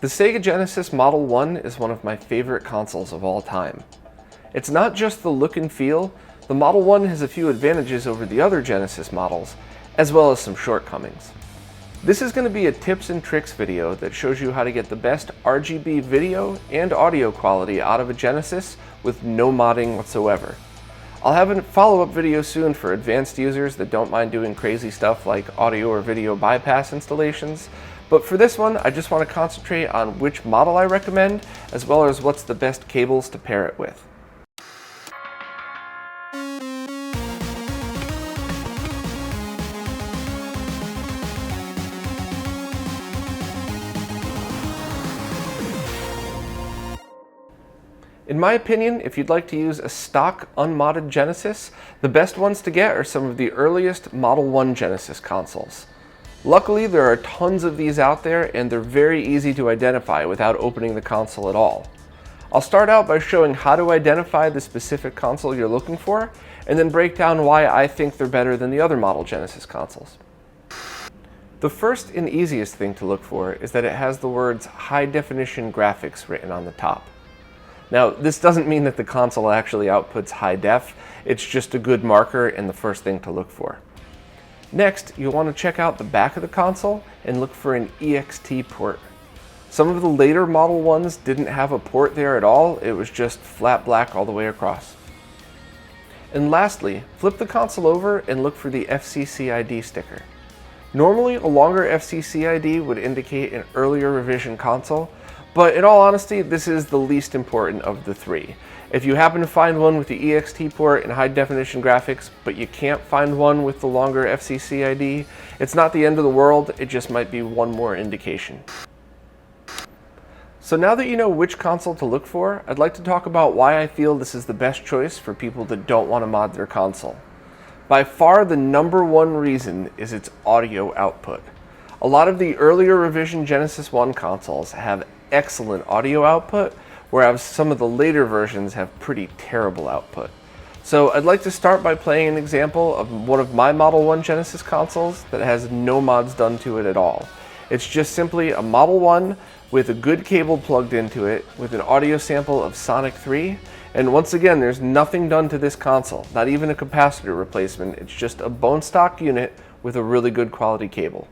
The Sega Genesis Model 1 is one of my favorite consoles of all time. It's not just the look and feel, the Model 1 has a few advantages over the other Genesis models, as well as some shortcomings. This is going to be a tips and tricks video that shows you how to get the best RGB video and audio quality out of a Genesis with no modding whatsoever. I'll have a follow-up video soon for advanced users that don't mind doing crazy stuff like audio or video bypass installations, but for this one I just want to concentrate on which model I recommend, as well as what's the best cables to pair it with. In my opinion, if you'd like to use a stock unmodded Genesis, the best ones to get are some of the earliest Model 1 Genesis consoles. Luckily, there are tons of these out there and they're very easy to identify without opening the console at all. I'll start out by showing how to identify the specific console you're looking for, and then break down why I think they're better than the other model Genesis consoles. The first and easiest thing to look for is that it has the words high definition graphics written on the top. Now, this doesn't mean that the console actually outputs high def, it's just a good marker and the first thing to look for. Next, you'll want to check out the back of the console and look for an EXT port. Some of the later Model 1s didn't have a port there at all, it was just flat black all the way across. And lastly, flip the console over and look for the Fcc Id sticker. Normally, a longer Fcc ID would indicate an earlier revision console, but in all honesty, this is the least important of the three. If you happen to find one with the EXT port and high definition graphics, but you can't find one with the longer Fcc ID, it's not the end of the world, it just might be one more indication. So now that you know which console to look for, I'd like to talk about why I feel this is the best choice for people that don't want to mod their console. By far the #1 reason is its audio output. A lot of the earlier revision Genesis 1 consoles have excellent audio output, whereas some of the later versions have pretty terrible output. So I'd like to start by playing an example of one of my Model 1 Genesis consoles that has no mods done to it at all. It's just simply a Model 1 with a good cable plugged into it, with an audio sample of Sonic 3, and once again there's nothing done to this console, not even a capacitor replacement, it's just a bone stock unit with a really good quality cable.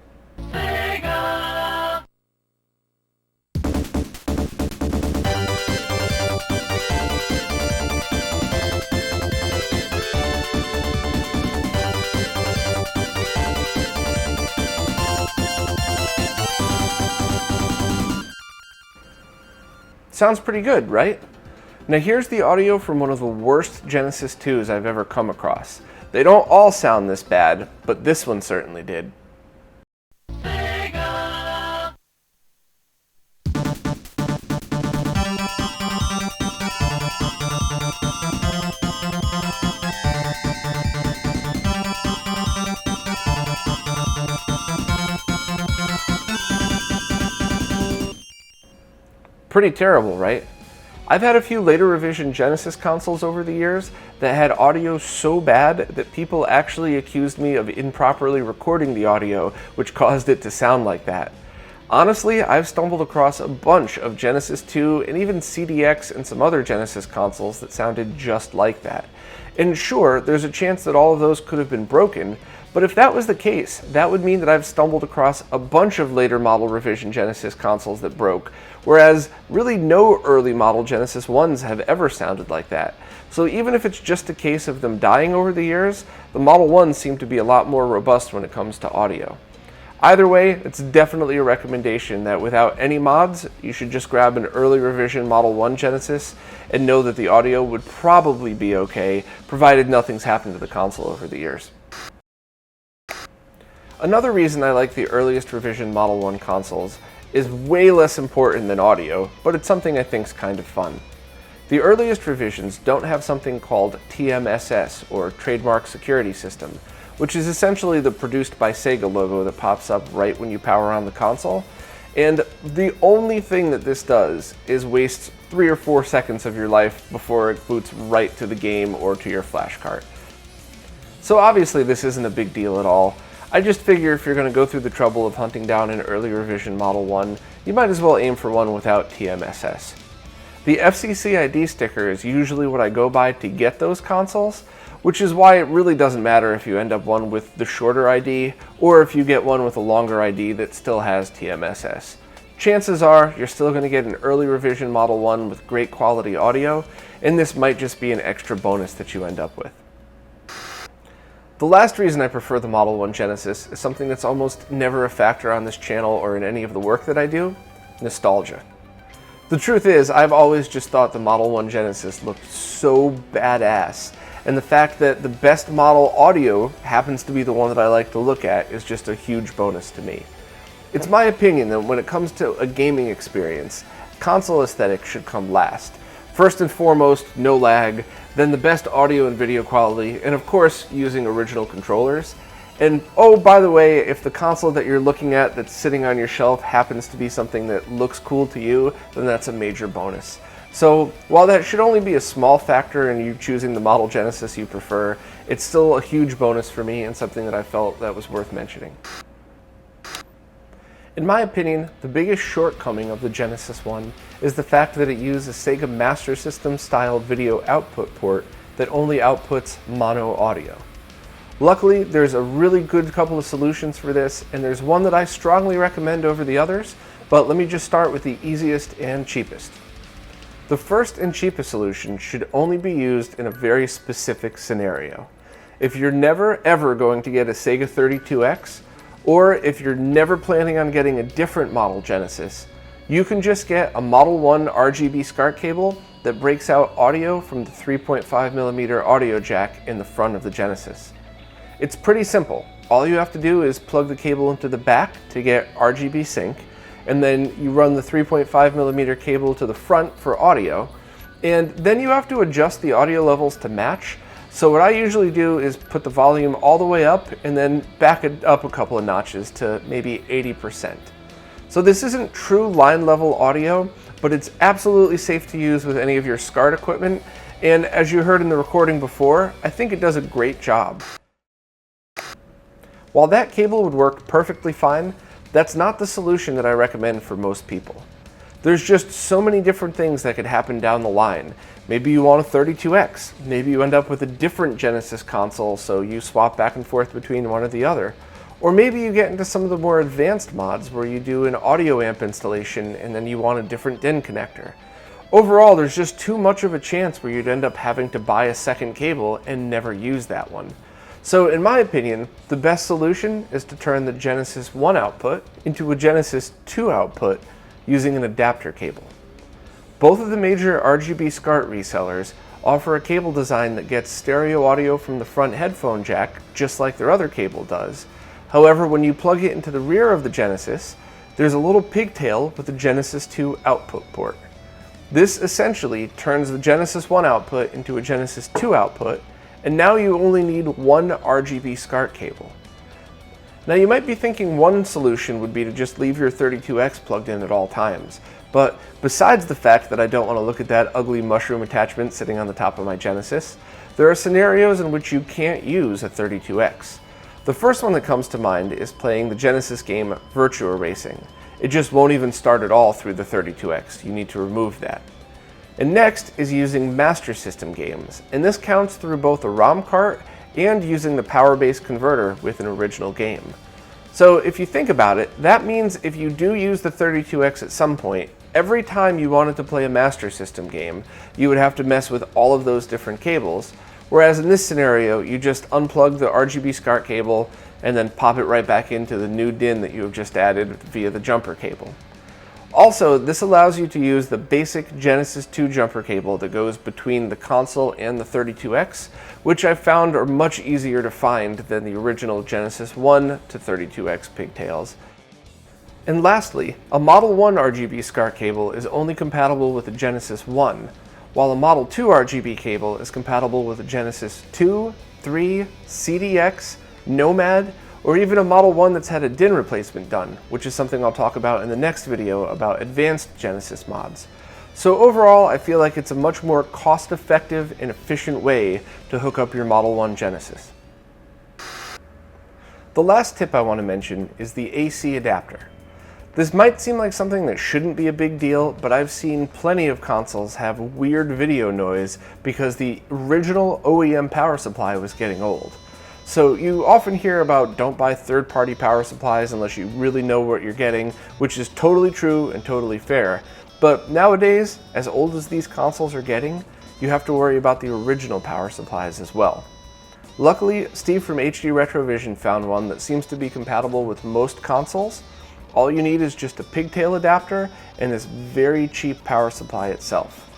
Sounds pretty good, right? Now here's the audio from one of the worst Genesis 2s I've ever come across. They don't all sound this bad, but this one certainly did. Pretty terrible, right? I've had a few later revision Genesis consoles over the years that had audio so bad that people actually accused me of improperly recording the audio, which caused it to sound like that. Honestly, I've stumbled across a bunch of Genesis 2 and even CDX and some other Genesis consoles that sounded just like that. And sure, there's a chance that all of those could have been broken, but if that was the case, that would mean that I've stumbled across a bunch of later model revision Genesis consoles that broke, whereas really no early model Genesis 1s have ever sounded like that. So even if it's just a case of them dying over the years, the Model 1s seem to be a lot more robust when it comes to audio. Either way, it's definitely a recommendation that without any mods, you should just grab an early revision Model 1 Genesis and know that the audio would probably be okay, provided nothing's happened to the console over the years. Another reason I like the earliest revision Model 1 consoles is way less important than audio, but it's something I think's kind of fun. The earliest revisions don't have something called TMSS, or Trademark Security System, which is essentially the produced by Sega logo that pops up right when you power on the console, and the only thing that this does is waste 3 or 4 seconds of your life before it boots right to the game or to your flash cart. So obviously this isn't a big deal at all. I just figure if you're going to go through the trouble of hunting down an early revision Model 1, you might as well aim for one without TMSS. The Fcc Id Sticker is usually what I go by to get those consoles, which is why it really doesn't matter if you end up one with the shorter ID or if you get one with a longer ID that still has TMSS. Chances are you're still going to get an early revision Model 1 with great quality audio, and this might just be an extra bonus that you end up with. The last reason I prefer the Model 1 Genesis is something that's almost never a factor on this channel or in any of the work that I do: nostalgia. The truth is, I've always just thought the Model 1 Genesis looked so badass, and the fact that the best model audio happens to be the one that I like to look at is just a huge bonus to me. It's my opinion that when it comes to a gaming experience, console aesthetic should come last. First and foremost, no lag, then the best audio and video quality, and of course, using original controllers. And oh, by the way, if the console that you're looking at that's sitting on your shelf happens to be something that looks cool to you, then that's a major bonus. So while that should only be a small factor in you choosing the model Genesis you prefer, it's still a huge bonus for me and something that I felt that was worth mentioning. In my opinion, the biggest shortcoming of the Genesis One is the fact that it used a Sega Master System style video output port that only outputs mono audio. Luckily, there's a really good couple of solutions for this, and there's one that I strongly recommend over the others, but let me just start with the easiest and cheapest. The first and cheapest solution should only be used in a very specific scenario. If you're never ever going to get a Sega 32X, or if you're never planning on getting a different model Genesis, you can just get a Model 1 RGB SCART cable that breaks out audio from the 3.5mm audio jack in the front of the Genesis. It's pretty simple. All you have to do is plug the cable into the back to get RGB sync, and then you run the 3.5mm cable to the front for audio, and then you have to adjust the audio levels to match. So what I usually do is put the volume all the way up and then back it up a couple of notches to maybe 80%. So this isn't true line level audio, but it's absolutely safe to use with any of your SCART equipment, and as you heard in the recording before, I think it does a great job. While that cable would work perfectly fine, that's not the solution that I recommend for most people. There's just so many different things that could happen down the line. Maybe you want a 32X, maybe you end up with a different Genesis console, so you swap back and forth between one or the other. Or maybe you get into some of the more advanced mods where you do an audio amp installation and then you want a different DIN connector. Overall, there's just too much of a chance where you'd end up having to buy a second cable and never use that one. So in my opinion, the best solution is to turn the Genesis 1 output into a Genesis 2 output using an adapter cable. Both of the major RGB SCART resellers offer a cable design that gets stereo audio from the front headphone jack just like their other cable does. However, when you plug it into the rear of the Genesis, there's a little pigtail with the Genesis 2 output port. This essentially turns the Genesis 1 output into a Genesis 2 output, and now you only need one RGB SCART cable. Now you might be thinking one solution would be to just leave your 32X plugged in at all times, but besides the fact that I don't want to look at that ugly mushroom attachment sitting on the top of my Genesis, there are scenarios in which you can't use a 32X. The first one that comes to mind is playing the Genesis game Virtua Racing. It just won't even start at all through the 32X. You need to remove that. And next is using Master System games, and this counts through both a ROM cart and using the power-based converter with an original game. So if you think about it, that means if you do use the 32X at some point, every time you wanted to play a Master System game, you would have to mess with all of those different cables, whereas in this scenario, you just unplug the RGB SCART cable and then pop it right back into the new DIN that you have just added via the jumper cable. Also, this allows you to use the basic Genesis 2 jumper cable that goes between the console and the 32X, which I found are much easier to find than the original Genesis 1 to 32X pigtails. And lastly, a Model 1 RGB SCART cable is only compatible with the Genesis 1, while a Model 2 RGB cable is compatible with a Genesis 2, 3, CDX, Nomad, or even a Model 1 that's had a DIN replacement done, which is something I'll talk about in the next video about advanced Genesis mods. So overall, I feel like it's a much more cost-effective and efficient way to hook up your Model 1 Genesis. The last tip I want to mention is the AC adapter. This might seem like something that shouldn't be a big deal, but I've seen plenty of consoles have weird video noise because the original OEM power supply was getting old. So you often hear about don't buy third-party power supplies unless you really know what you're getting, which is totally true and totally fair. But nowadays, as old as these consoles are getting, you have to worry about the original power supplies as well. Luckily, Steve from HD Retrovision found one that seems to be compatible with most consoles. All you need is just a pigtail adapter and this very cheap power supply itself.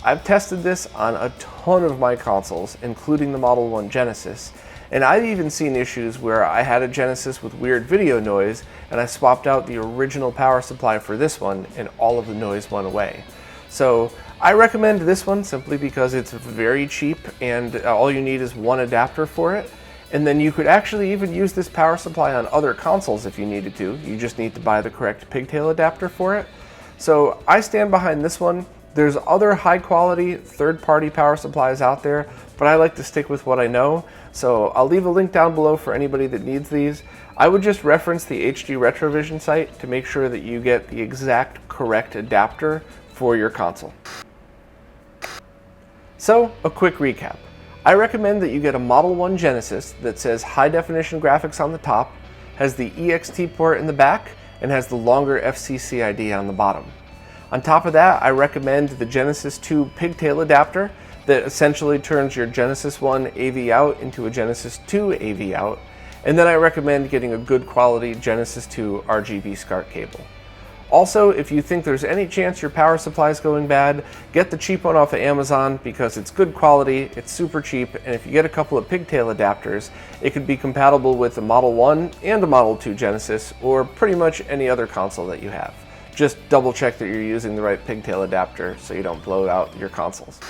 I've tested this on a ton of my consoles, including the Model 1 Genesis, and I've even seen issues where I had a Genesis with weird video noise and I swapped out the original power supply for this one and all of the noise went away. So I recommend this one simply because it's very cheap and all you need is one adapter for it. And then you could actually even use this power supply on other consoles if you needed to. You just need to buy the correct pigtail adapter for it. So I stand behind this one. There's other high quality third-party power supplies out there, but I like to stick with what I know. So I'll leave a link down below for anybody that needs these. I would just reference the HD Retrovision site to make sure that you get the exact correct adapter for your console. So, a quick recap. I recommend that you get a Model 1 Genesis that says high definition graphics on the top, has the EXT port in the back, and has the longer Fcc Id on the bottom. On top of that, I recommend the Genesis 2 pigtail adapter that essentially turns your Genesis 1 AV out into a Genesis 2 AV out, and then I recommend getting a good quality Genesis 2 RGB SCART cable. Also, if you think there's any chance your power supply is going bad, get the cheap one off of Amazon because it's good quality, it's super cheap, and if you get a couple of pigtail adapters, it could be compatible with the Model 1 and the Model 2 Genesis, or pretty much any other console that you have. Just double check that you're using the right pigtail adapter so you don't blow out your consoles.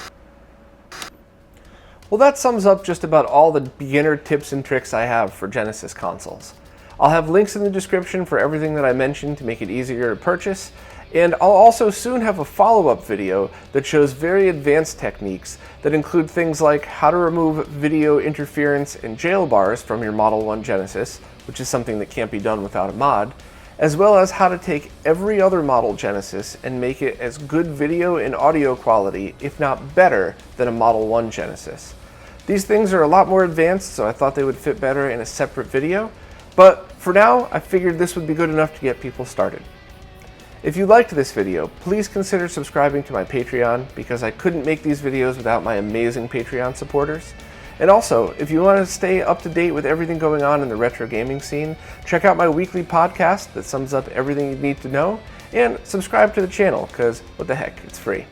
Well, that sums up just about all the beginner tips and tricks I have for Genesis consoles. I'll have links in the description for everything that I mentioned to make it easier to purchase, and I'll also soon have a follow-up video that shows very advanced techniques that include things like how to remove video interference and jail bars from your Model 1 Genesis, which is something that can't be done without a mod, as well as how to take every other model Genesis and make it as good video and audio quality, if not better, than a Model 1 Genesis. These things are a lot more advanced, so I thought they would fit better in a separate video. But for now, I figured this would be good enough to get people started. If you liked this video, please consider subscribing to my Patreon because I couldn't make these videos without my amazing Patreon supporters. And also, if you want to stay up to date with everything going on in the retro gaming scene, check out my weekly podcast that sums up everything you need to know, and subscribe to the channel because what the heck, it's free.